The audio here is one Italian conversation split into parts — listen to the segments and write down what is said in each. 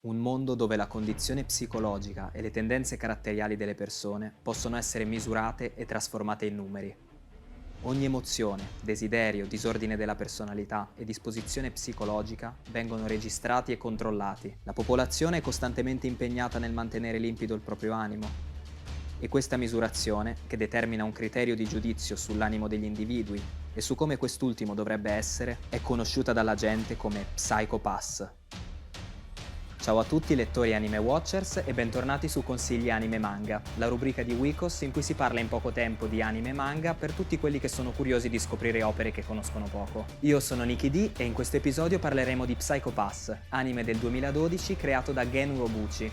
Un mondo dove la condizione psicologica e le tendenze caratteriali delle persone possono essere misurate e trasformate in numeri. Ogni emozione, desiderio, disordine della personalità e disposizione psicologica vengono registrati e controllati. La popolazione è costantemente impegnata nel mantenere limpido il proprio animo e questa misurazione, che determina un criterio di giudizio sull'animo degli individui e su come quest'ultimo dovrebbe essere, è conosciuta dalla gente come Psycho Pass. Ciao a tutti lettori Anime Watchers e bentornati su Consigli Anime Manga, la rubrica di Wikos in cui si parla in poco tempo di anime e manga per tutti quelli che sono curiosi di scoprire opere che conoscono poco. Io sono Nikki D e in questo episodio parleremo di Psycho Pass, anime del 2012 creato da Gen Urobuchi,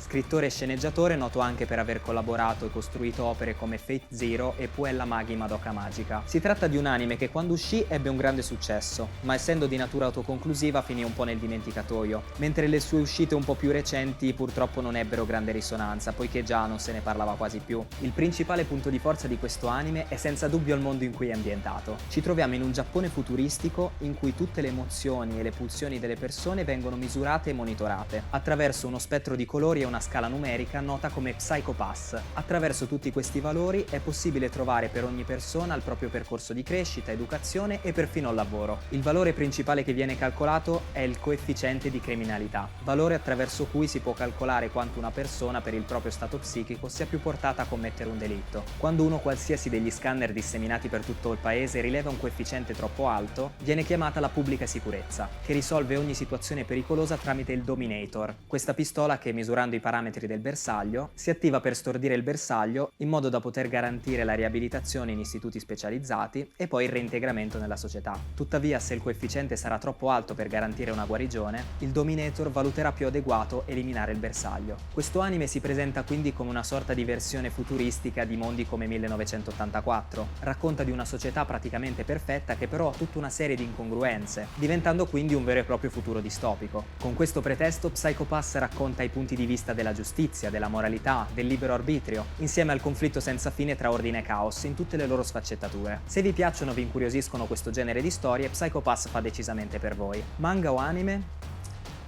scrittore e sceneggiatore noto anche per aver collaborato e costruito opere come Fate Zero e Puella Magi Madoka Magica. Si tratta di un anime che quando uscì ebbe un grande successo, ma essendo di natura autoconclusiva finì un po' nel dimenticatoio, mentre le sue uscite un po' più recenti purtroppo non ebbero grande risonanza, poiché già non se ne parlava quasi più. Il principale punto di forza di questo anime è senza dubbio il mondo in cui è ambientato. Ci troviamo in un Giappone futuristico in cui tutte le emozioni e le pulsioni delle persone vengono misurate e monitorate, attraverso uno spettro di colori e una scala numerica nota come Psycho Pass. Attraverso tutti questi valori è possibile trovare per ogni persona il proprio percorso di crescita, educazione e perfino il lavoro. Il valore principale che viene calcolato è il coefficiente di criminalità, valore attraverso cui si può calcolare quanto una persona per il proprio stato psichico sia più portata a commettere un delitto. Quando uno qualsiasi degli scanner disseminati per tutto il paese rileva un coefficiente troppo alto, viene chiamata la pubblica sicurezza, che risolve ogni situazione pericolosa tramite il Dominator, questa pistola che, misurando i parametri del bersaglio, si attiva per stordire il bersaglio in modo da poter garantire la riabilitazione in istituti specializzati e poi il reintegramento nella società. Tuttavia, se il coefficiente sarà troppo alto per garantire una guarigione, il Dominator valuterà più adeguato eliminare il bersaglio. Questo anime si presenta quindi come una sorta di versione futuristica di mondi come 1984. Racconta di una società praticamente perfetta che però ha tutta una serie di incongruenze, diventando quindi un vero e proprio futuro distopico. Con questo pretesto, Psycho Pass racconta i punti di vista della giustizia, della moralità, del libero arbitrio, insieme al conflitto senza fine tra ordine e caos in tutte le loro sfaccettature. Se vi piacciono o vi incuriosiscono questo genere di storie, Psycho Pass fa decisamente per voi. Manga o anime?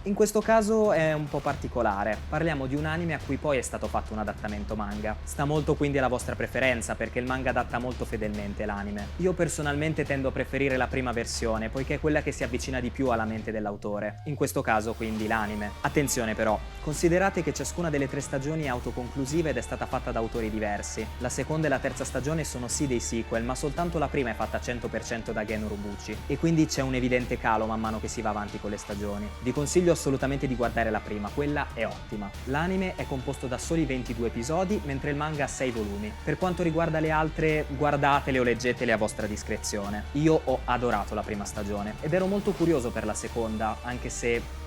In questo caso è un po' particolare, parliamo di un anime a cui poi è stato fatto un adattamento manga. Sta molto quindi alla vostra preferenza perché il manga adatta molto fedelmente l'anime. Io personalmente tendo a preferire la prima versione poiché è quella che si avvicina di più alla mente dell'autore, in questo caso quindi l'anime. Attenzione però, considerate che ciascuna delle 3 stagioni è autoconclusiva ed è stata fatta da autori diversi. La seconda e la terza stagione sono sì dei sequel, ma soltanto la prima è fatta 100% da Gen Urobuchi e quindi c'è un evidente calo man mano che si va avanti con le stagioni. Vi consiglio assolutamente di guardare la prima, quella è ottima. L'anime è composto da soli 22 episodi, mentre il manga ha 6 volumi. Per quanto riguarda le altre, guardatele o leggetele a vostra discrezione. Io ho adorato la prima stagione ed ero molto curioso per la seconda, anche se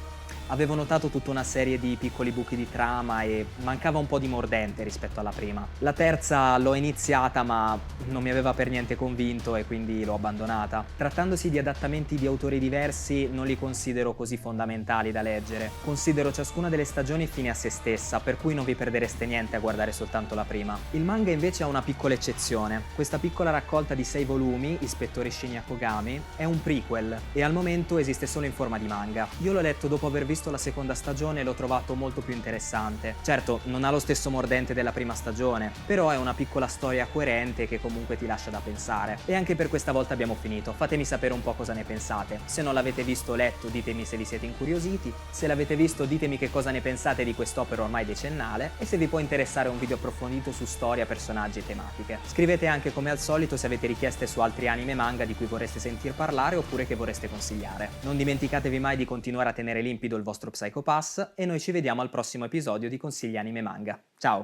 avevo notato tutta una serie di piccoli buchi di trama e mancava un po' di mordente rispetto alla prima. La terza l'ho iniziata ma non mi aveva per niente convinto e quindi l'ho abbandonata. Trattandosi di adattamenti di autori diversi non li considero così fondamentali da leggere. Considero ciascuna delle stagioni fine a se stessa, per cui non vi perdereste niente a guardare soltanto la prima. Il manga invece ha una piccola eccezione. Questa piccola raccolta di 6 volumi, Ispettore Shinya Kogami, è un prequel e al momento esiste solo in forma di manga. Io l'ho letto dopo aver visto la seconda stagione e l'ho trovato molto più interessante. Certo, non ha lo stesso mordente della prima stagione, però è una piccola storia coerente che comunque ti lascia da pensare. E anche per questa volta abbiamo finito. Fatemi sapere un po' cosa ne pensate. Se non l'avete visto o letto, ditemi se vi siete incuriositi. Se l'avete visto, ditemi che cosa ne pensate di quest'opera ormai decennale e se vi può interessare un video approfondito su storia, personaggi e tematiche. Scrivete anche come al solito se avete richieste su altri anime e manga di cui vorreste sentir parlare oppure che vorreste consigliare. Non dimenticatevi mai di continuare a tenere limpido il vostro Psycho Pass e noi ci vediamo al prossimo episodio di Consigli Anime Manga. Ciao!